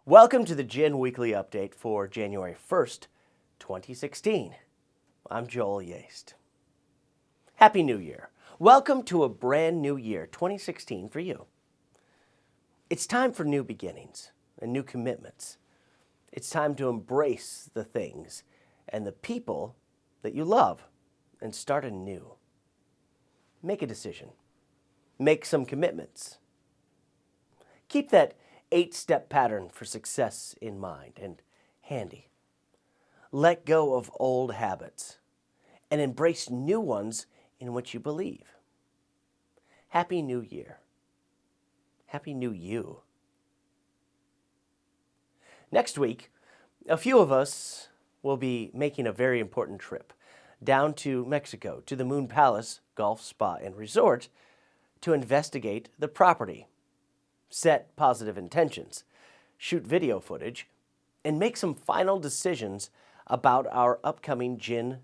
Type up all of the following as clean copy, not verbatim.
Welcome to the Gin Weekly Update for January 1st, 2016. I'm Joel Yeast. Happy New Year. Welcome to a brand new year, 2016, for you. It's time for new beginnings and new commitments. It's time to embrace the things and the people that you love and start anew. Make a decision. Make some commitments. Keep that 8-step pattern for success in mind and handy. Let go of old habits and embrace new ones in which you believe. Happy New Year. Happy New You. Next week, a few of us will be making a very important trip down to Mexico to the Moon Palace Golf Spa and Resort to investigate the property, set positive intentions, shoot video footage, and make some final decisions about our upcoming Gin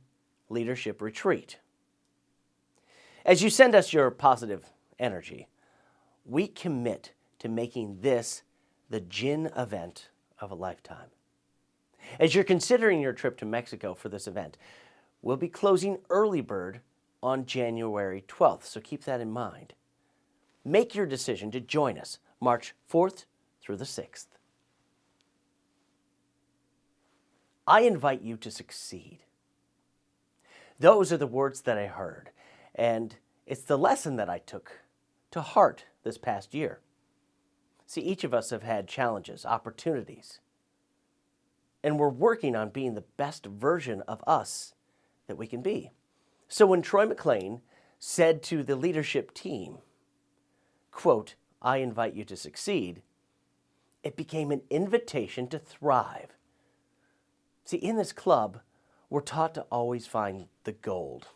Leadership Retreat. As you send us your positive energy, we commit to making this the Gin event of a lifetime. As you're considering your trip to Mexico for this event, we'll be closing early bird on January 12th, so keep that in mind. Make your decision to join us March 4th through the 6th. I invite you to succeed. Those are the words that I heard, and it's the lesson that I took to heart this past year. See, each of us have had challenges, opportunities, and we're working on being the best version of us that we can be. So when Troy McClain said to the leadership team, quote, I invite you to succeed, it became an invitation to thrive. See, in this club, we're taught to always find the gold.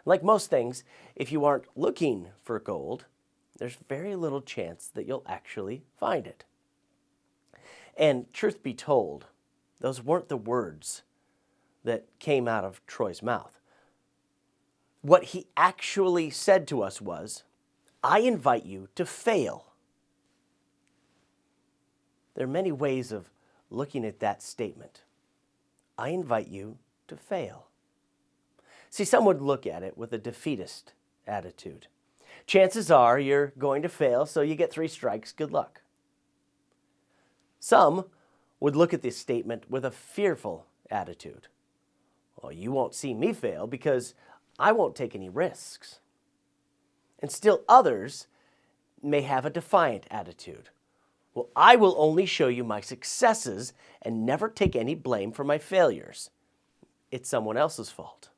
Like most things, if you aren't looking for gold, there's very little chance that you'll actually find it. And truth be told, those weren't the words that came out of Troy's mouth. What he actually said to us was, I invite you to fail. There are many ways of looking at that statement. I invite you to fail. See, some would look at it with a defeatist attitude. Chances are you're going to fail, so you get 3 strikes, good luck. Some would look at this statement with a fearful attitude. Well, you won't see me fail because I won't take any risks. And still others may have a defiant attitude. Well, I will only show you my successes and never take any blame for my failures. It's someone else's fault.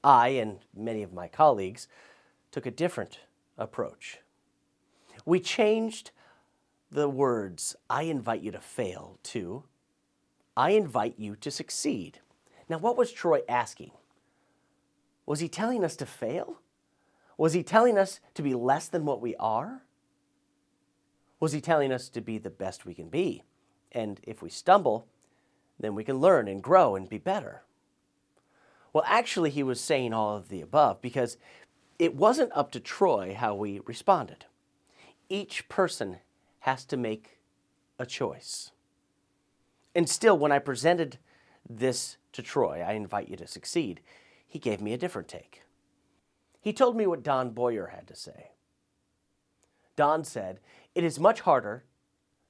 I and many of my colleagues took a different approach. We changed the words, I invite you to fail, to I invite you to succeed. Now, what was Troy asking? Was he telling us to fail? Was he telling us to be less than what we are? Was he telling us to be the best we can be? And if we stumble, then we can learn and grow and be better. Well, actually, he was saying all of the above because it wasn't up to Troy how we responded. Each person has to make a choice. And still, when I presented this to Troy, I invite you to succeed, he gave me a different take. He told me what Don Boyer had to say. Don said, it is much harder,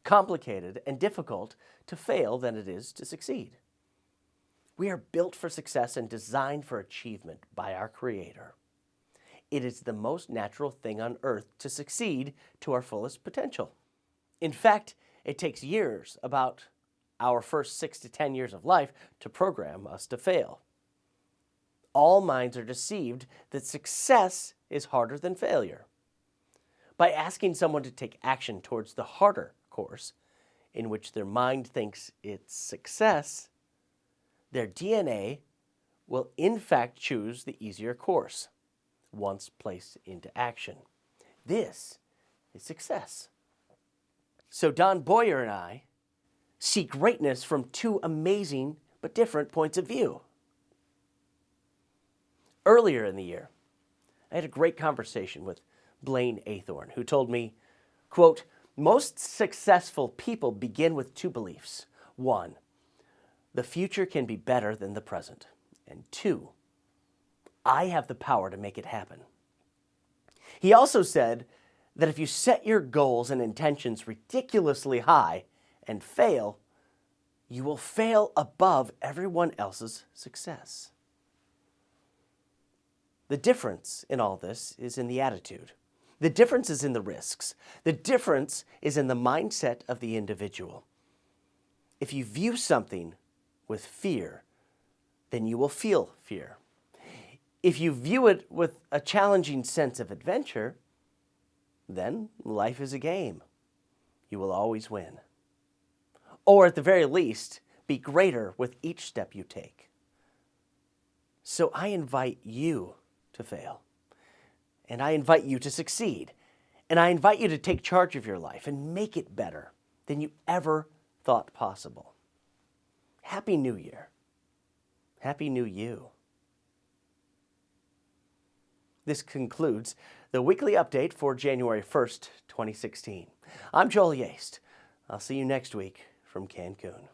complicated, and difficult to fail than it is to succeed. We are built for success and designed for achievement by our Creator. It is the most natural thing on earth to succeed to our fullest potential. In fact, it takes years, about our first 6 to 10 years of life, to program us to fail. All minds are deceived that success is harder than failure. By asking someone to take action towards the harder course, in which their mind thinks it's success, their DNA will in fact choose the easier course once placed into action. This is success. So Don Boyer and I see greatness from 2 amazing but different points of view. Earlier in the year, I had a great conversation with Blaine Athorn, who told me, quote, Most successful people begin with two beliefs. One, the future can be better than the present. And two, I have the power to make it happen. He also said that if you set your goals and intentions ridiculously high and fail, you will fail above everyone else's success. The difference in all this is in the attitude. The difference is in the risks. The difference is in the mindset of the individual. If you view something with fear, then you will feel fear. If you view it with a challenging sense of adventure, then life is a game. You will always win. Or at the very least, be greater with each step you take. So I invite you to fail. And I invite you to succeed. And I invite you to take charge of your life and make it better than you ever thought possible. Happy New Year. Happy New You. This concludes the weekly update for January 1st, 2016. I'm Joel Yeast. I'll see you next week from Cancun.